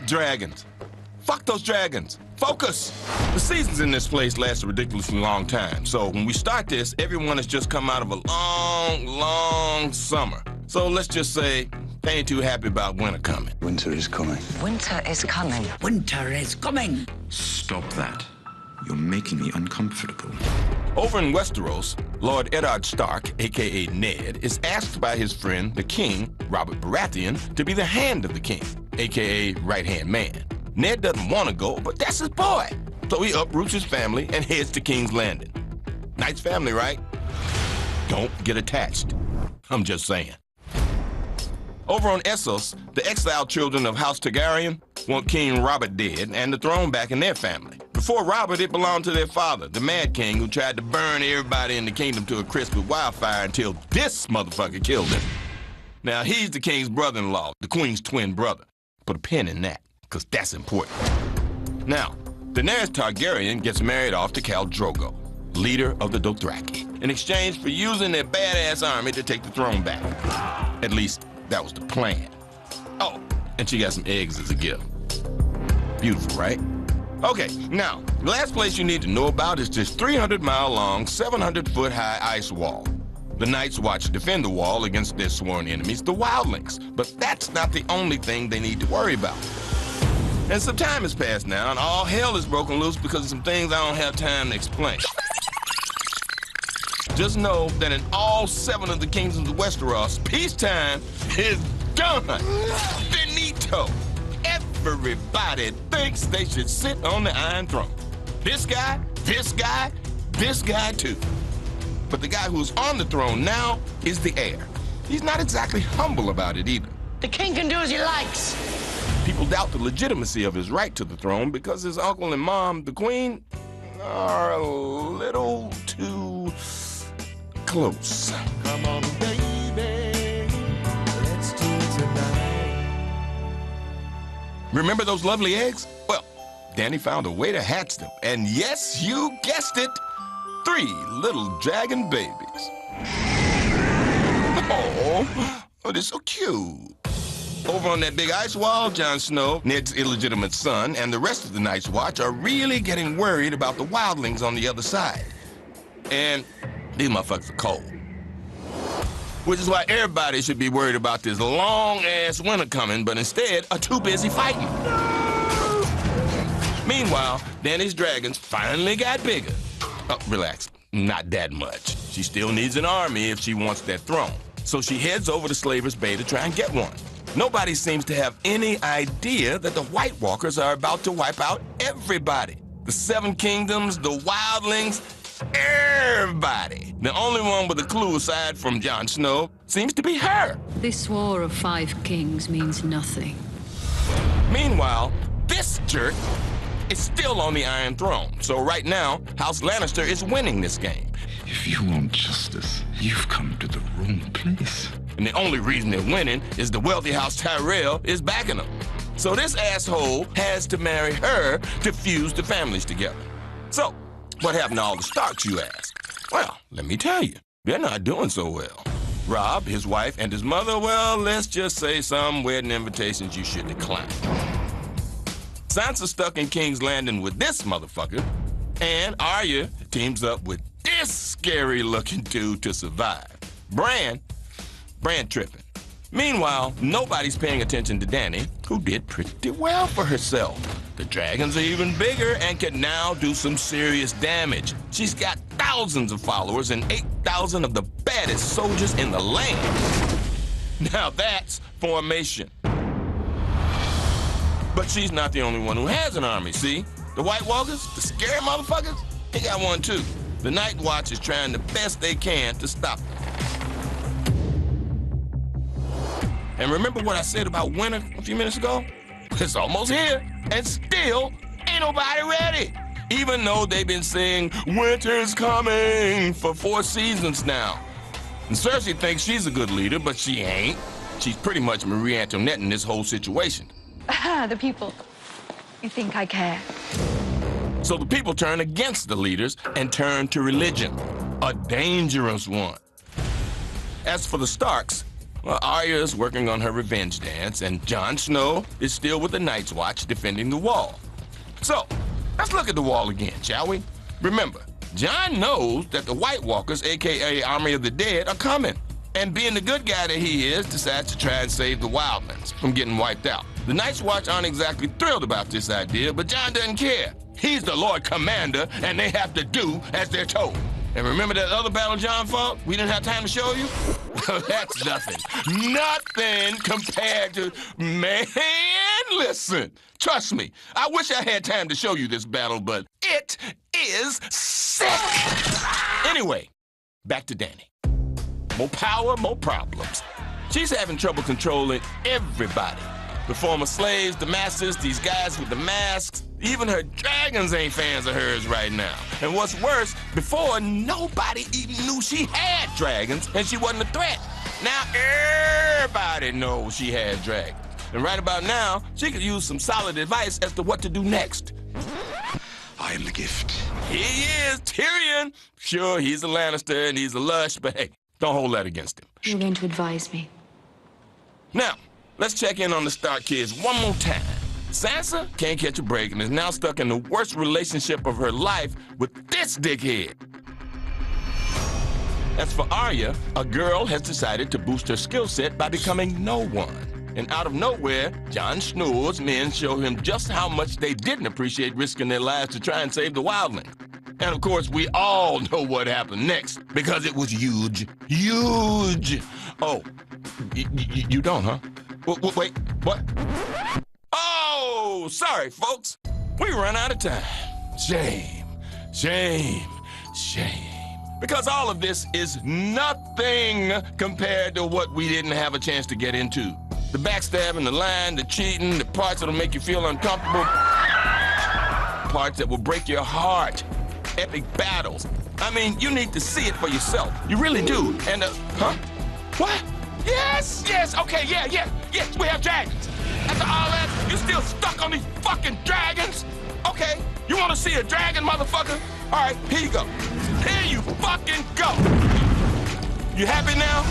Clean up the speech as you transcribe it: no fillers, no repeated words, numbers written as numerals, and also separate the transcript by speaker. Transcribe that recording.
Speaker 1: Dragons. Fuck those dragons. Focus. The seasons in this place last a ridiculously long time. So when we start this, everyone has just come out of a long, long summer. So let's just say they ain't too happy about winter coming.
Speaker 2: Winter is coming.
Speaker 3: Winter is coming.
Speaker 4: Winter is coming.
Speaker 5: Stop that. You're making me uncomfortable.
Speaker 1: Over in Westeros, Lord Eddard Stark, a.k.a. Ned, is asked by his friend, the king, Robert Baratheon, to be the hand of the king, a.k.a. right-hand man. Ned doesn't want to go, but that's his boy. So he uproots his family and heads to King's Landing. Nice family, right? Don't get attached. I'm just saying. Over on Essos, the exiled children of House Targaryen want King Robert dead and the throne back in their family. Before Robert, it belonged to their father, the Mad King, who tried to burn everybody in the kingdom to a crisp with wildfire until this motherfucker killed him. Now, he's the king's brother-in-law, the queen's twin brother. Put a pin in that, because that's important. Now, Daenerys Targaryen gets married off to Khal Drogo, leader of the Dothraki, in exchange for using their badass army to take the throne back. At least, that was the plan. Oh, and she got some eggs as a gift. Beautiful, right? Okay, now, the last place you need to know about is this 300-mile-long, 700-foot-high ice wall. The Night's Watch defend the wall against their sworn enemies, the Wildlings, but that's not the only thing they need to worry about. And some time has passed now, and all hell is broken loose because of some things I don't have time to explain. Just know that in all 7 of the kingdoms of Westeros, peacetime is done. Finito. Everybody thinks they should sit on the Iron Throne. This guy, this guy, this guy too. But the guy who's on the throne now is the heir. He's not exactly humble about it either.
Speaker 4: The king can do as he likes.
Speaker 1: People doubt the legitimacy of his right to the throne because his uncle and mom, the queen, are a little too close.
Speaker 6: Come on, baby, let's do it tonight.
Speaker 1: Remember those lovely eggs? Well, Danny found a way to hatch them. And yes, you guessed it, 3 little dragon babies. Oh, they're so cute. Over on that big ice wall, Jon Snow, Ned's illegitimate son, and the rest of the Night's Watch are really getting worried about the wildlings on the other side. And these motherfuckers are cold. Which is why everybody should be worried about this long-ass winter coming, but instead are too busy fighting. No! Meanwhile, Dany's dragons finally got bigger. Oh, relax, not that much. She still needs an army if she wants that throne. So she heads over to Slaver's Bay to try and get one. Nobody seems to have any idea that the White Walkers are about to wipe out everybody. The 7 kingdoms, the wildlings, everybody. The only one with a clue aside from Jon Snow seems to be her.
Speaker 7: This war of 5 kings means nothing.
Speaker 1: Meanwhile, this jerk is still on the Iron Throne. So right now, House Lannister is winning this game.
Speaker 5: If you want justice, you've come to the wrong place.
Speaker 1: And the only reason they're winning is the wealthy House Tyrell is backing them. So this asshole has to marry her to fuse the families together. So, what happened to all the Starks, you ask? Well, let me tell you, they're not doing so well. Robb, his wife, and his mother, well, let's just say some wedding invitations you should decline. Sansa's stuck in King's Landing with this motherfucker, and Arya teams up with this scary-looking dude to survive. Bran tripping. Meanwhile, nobody's paying attention to Dany, who did pretty well for herself. The dragons are even bigger and can now do some serious damage. She's got thousands of followers and 8,000 of the baddest soldiers in the land. Now that's formation. But she's not the only one who has an army, see? The White Walkers, the scary motherfuckers, they got one too. The Night Watch is trying the best they can to stop them. And remember what I said about winter a few minutes ago? It's almost here, and still ain't nobody ready. Even though they've been saying, winter's coming for 4 seasons now. And Cersei thinks she's a good leader, but she ain't. She's pretty much Marie Antoinette in this whole situation.
Speaker 8: The people. You think I care?
Speaker 1: So the people turn against the leaders and turn to religion, a dangerous one. As for the Starks, Well, Arya's working on her revenge dance, and Jon Snow is still with the Night's Watch defending the wall. So, let's look at the wall again, shall we? Remember, Jon knows that the White Walkers, a.k.a. Army of the Dead, are coming. And being the good guy that he is, decides to try and save the wildlings from getting wiped out. The Night's Watch aren't exactly thrilled about this idea, but Jon doesn't care. He's the Lord Commander, and they have to do as they're told. And remember that other battle Jon fought? We didn't have time to show you? That's nothing. Nothing compared to... Man, listen. Trust me. I wish I had time to show you this battle, but it is sick. Anyway, back to Dany. More power, more problems. She's having trouble controlling everybody. The former slaves, the masters, these guys with the masks. Even her dragons ain't fans of hers right now. And what's worse, before, nobody even knew she had dragons, and she wasn't a threat. Now everybody knows she had dragons. And right about now, she could use some solid advice as to what to do next.
Speaker 5: I am the gift.
Speaker 1: He is, Tyrion. Sure, he's a Lannister and he's a lush, but hey, don't hold that against him.
Speaker 7: You're going to advise me.
Speaker 1: Now, let's check in on the Stark kids one more time. Sansa can't catch a break and is now stuck in the worst relationship of her life with this dickhead. As for Arya, a girl has decided to boost her skill set by becoming no one. And out of nowhere, Jon Snow's men show him just how much they didn't appreciate risking their lives to try and save the wildling. And of course, we all know what happened next, because it was huge. Huge! Oh, you don't, huh? Wait, what? Oh, sorry, folks. We run out of time. Shame, shame, shame. Because all of this is nothing compared to what we didn't have a chance to get into. The backstabbing, the lying, the cheating, the parts that'll make you feel uncomfortable, parts that will break your heart, epic battles. I mean, you need to see it for yourself. You really do. And, huh? What? Yes, okay, yes, we have dragons. After all that, you still stuck on these fucking dragons? Okay, you wanna see a dragon, motherfucker? All right, here you go. Here you fucking go. You happy now?